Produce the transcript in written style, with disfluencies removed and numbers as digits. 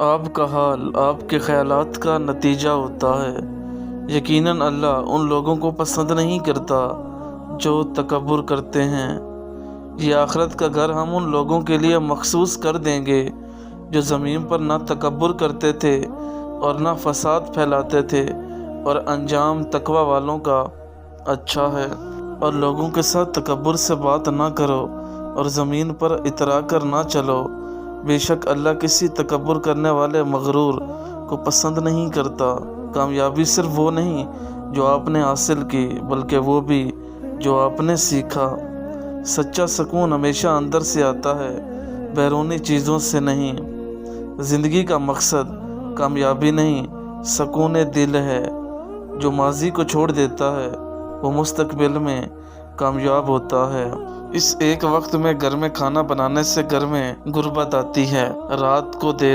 आपका हाल आपके ख़यालात का नतीजा होता है। यकीनन अल्लाह उन लोगों को पसंद नहीं करता जो तकब्बुर करते हैं। ये आखिरत का घर हम उन लोगों के लिए मखसूस कर देंगे जो ज़मीन पर ना तकब्बुर करते थे और ना फसाद फैलाते थे, और अंजाम तकवा वालों का अच्छा है। और लोगों के साथ तकब्बुर से बात ना करो और ज़मीन पर इतरा कर ना चलो। बेशक अल्लाह किसी तकब्बुर करने वाले मगरूर को पसंद नहीं करता। कामयाबी सिर्फ वो नहीं जो आपने हासिल की, बल्कि वो भी जो आपने सीखा। सच्चा सुकून हमेशा अंदर से आता है, बैरूनी चीज़ों से नहीं। ज़िंदगी का मकसद कामयाबी नहीं, सुकून दिल है। जो माजी को छोड़ देता है वो मुस्तकबिल में कामयाब होता है। इस एक वक्त में घर में खाना बनाने से घर में गुर्बत आती है। रात को देर